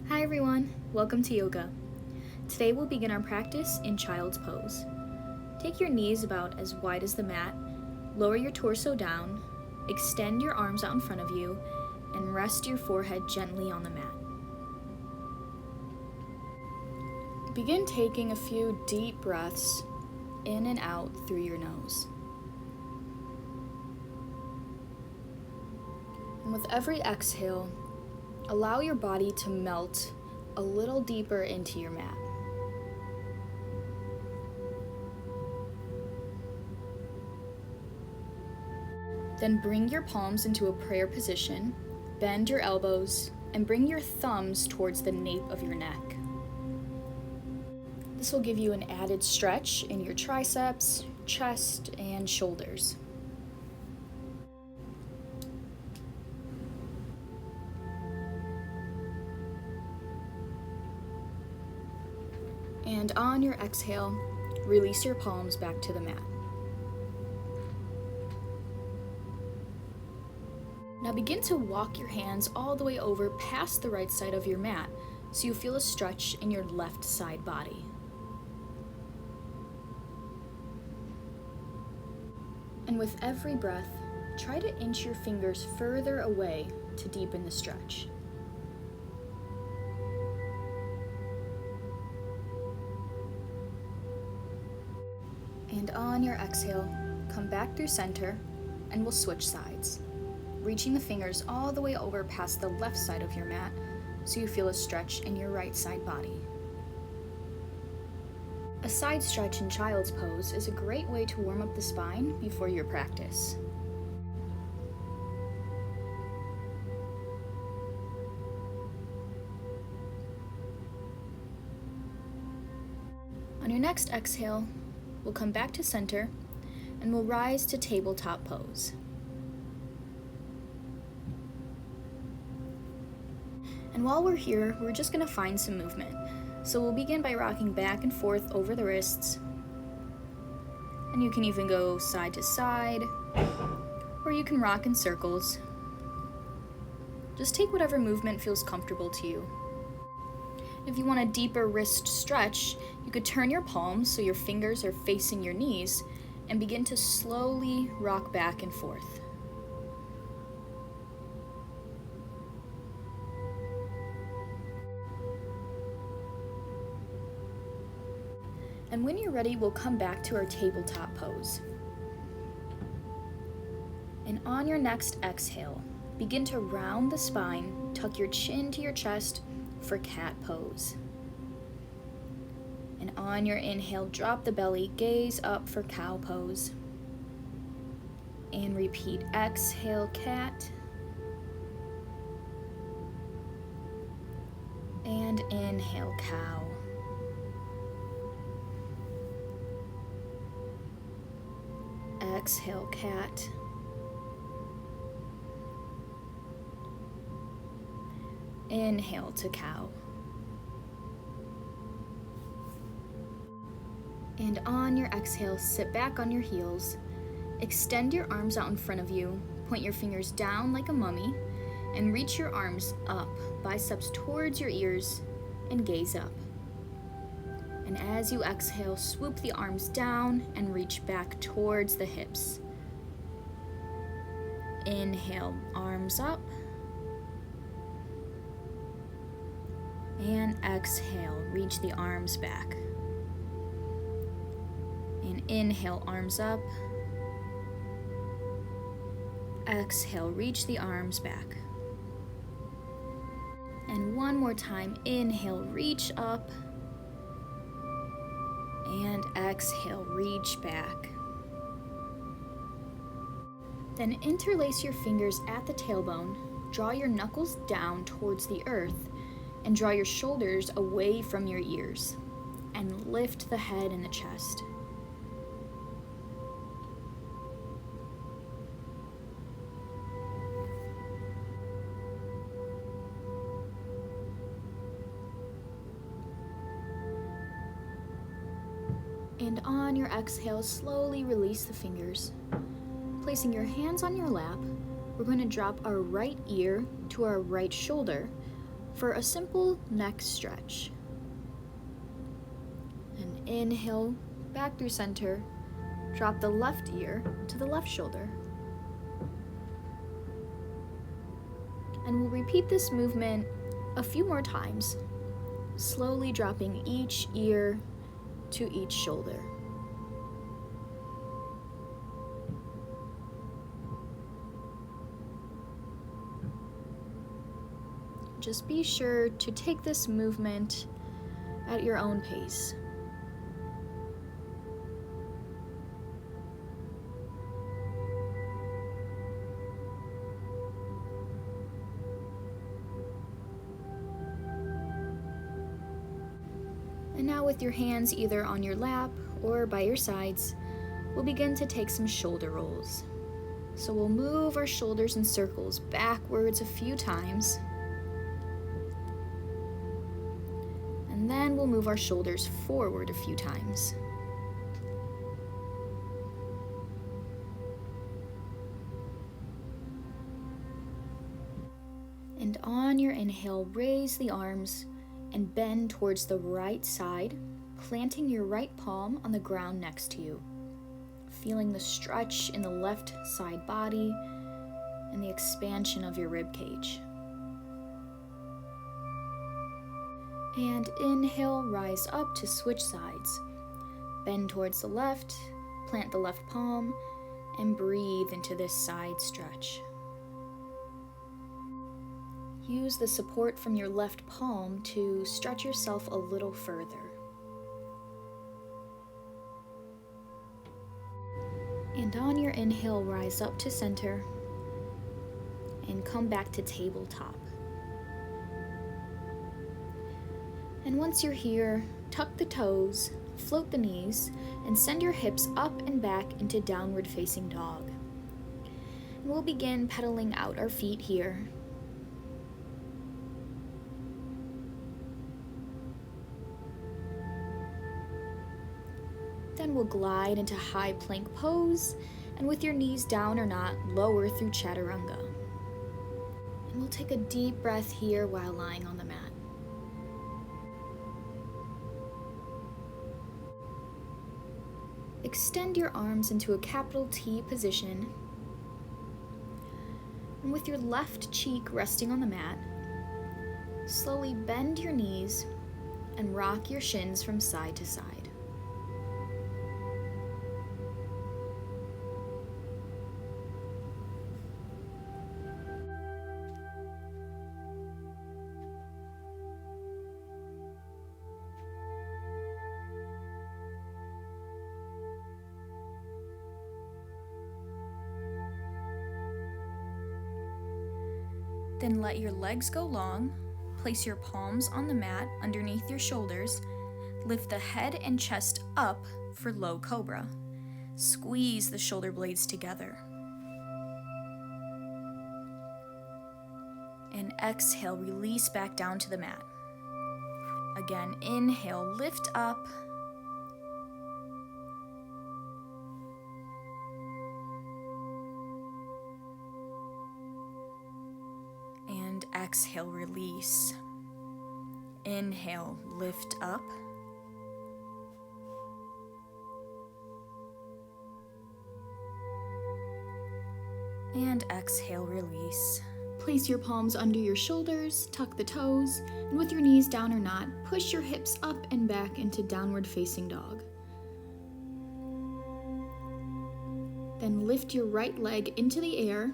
Hi everyone, welcome to yoga. Today we'll begin our practice in child's pose. Take your knees about as wide as the mat, lower your torso down, extend your arms out in front of you, and rest your forehead gently on the mat. Begin taking a few deep breaths in and out through your nose. And with every exhale, allow your body to melt a little deeper into your mat. Then bring your palms into a prayer position, bend your elbows, and bring your thumbs towards the nape of your neck. This will give you an added stretch in your triceps, chest, and shoulders. And on your exhale, release your palms back to the mat. Now begin to walk your hands all the way over past the right side of your mat so you feel a stretch in your left side body. And with every breath, try to inch your fingers further away to deepen the stretch. And on your exhale, come back through center and we'll switch sides, reaching the fingers all the way over past the left side of your mat so you feel a stretch in your right side body. A side stretch in child's pose is a great way to warm up the spine before your practice. On your next exhale, we'll come back to center and we'll rise to tabletop pose. And while we're here, we're just going to find some movement. So we'll begin by rocking back and forth over the wrists. And you can even go side to side, or you can rock in circles. Just take whatever movement feels comfortable to you. If you want a deeper wrist stretch, you could turn your palms so your fingers are facing your knees and begin to slowly rock back and forth. And when you're ready, we'll come back to our tabletop pose. And on your next exhale, begin to round the spine, tuck your chin to your chest for cat pose. And on your inhale, drop the belly, gaze up for cow pose. And repeat, exhale, cat. And inhale, cow. Exhale, cat. Inhale to cow. And on your exhale, sit back on your heels. Extend your arms out in front of you. Point your fingers down like a mummy and reach your arms up, biceps towards your ears, and gaze up. And as you exhale, swoop the arms down and reach back towards the hips. Inhale, arms up. And exhale, reach the arms back. And inhale, arms up. Exhale, reach the arms back. And one more time, inhale, reach up. And exhale, reach back. Then interlace your fingers at the tailbone, draw your knuckles down towards the earth, and draw your shoulders away from your ears, and lift the head and the chest. And on your exhale, slowly release the fingers. Placing your hands on your lap, we're going to drop our right ear to our right shoulder, for a simple neck stretch. And inhale back through center. Drop the left ear to the left shoulder. And we'll repeat this movement a few more times, slowly dropping each ear to each shoulder. Just be sure to take this movement at your own pace. And now with your hands either on your lap or by your sides, we'll begin to take some shoulder rolls. So we'll move our shoulders in circles backwards a few times. And then we'll move our shoulders forward a few times. And on your inhale, raise the arms and bend towards the right side, planting your right palm on the ground next to you, feeling the stretch in the left side body and the expansion of your rib cage. And inhale, rise up to switch sides. Bend towards the left, plant the left palm, and breathe into this side stretch. Use the support from your left palm to stretch yourself a little further. And on your inhale, rise up to center and come back to tabletop. And once you're here, tuck the toes, float the knees, and send your hips up and back into downward facing dog. And we'll begin pedaling out our feet here. Then we'll glide into high plank pose, and with your knees down or not, lower through chaturanga. And we'll take a deep breath here while lying on the mat. Extend your arms into a capital T position, and with your left cheek resting on the mat, slowly bend your knees and rock your shins from side to side. Then let your legs go long, place your palms on the mat underneath your shoulders, lift the head and chest up for low cobra. Squeeze the shoulder blades together. And exhale, release back down to the mat. Again, inhale, lift up. Exhale, release. Inhale, lift up. And exhale, release. Place your palms under your shoulders, tuck the toes, and with your knees down or not, push your hips up and back into downward facing dog. Then lift your right leg into the air.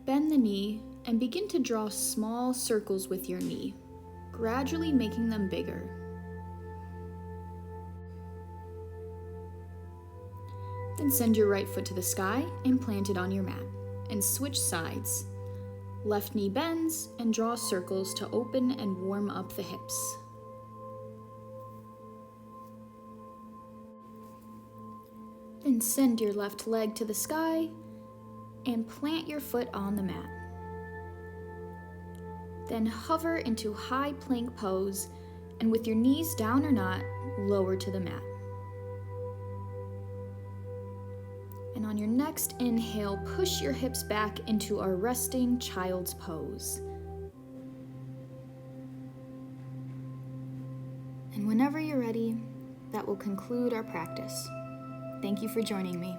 Bend the knee and begin to draw small circles with your knee, gradually making them bigger. Then send your right foot to the sky and plant it on your mat, and switch sides. Left knee bends and draw circles to open and warm up the hips. Then send your left leg to the sky and plant your foot on the mat. Then hover into high plank pose, and with your knees down or not, lower to the mat. And on your next inhale, push your hips back into our resting child's pose. And whenever you're ready, that will conclude our practice. Thank you for joining me.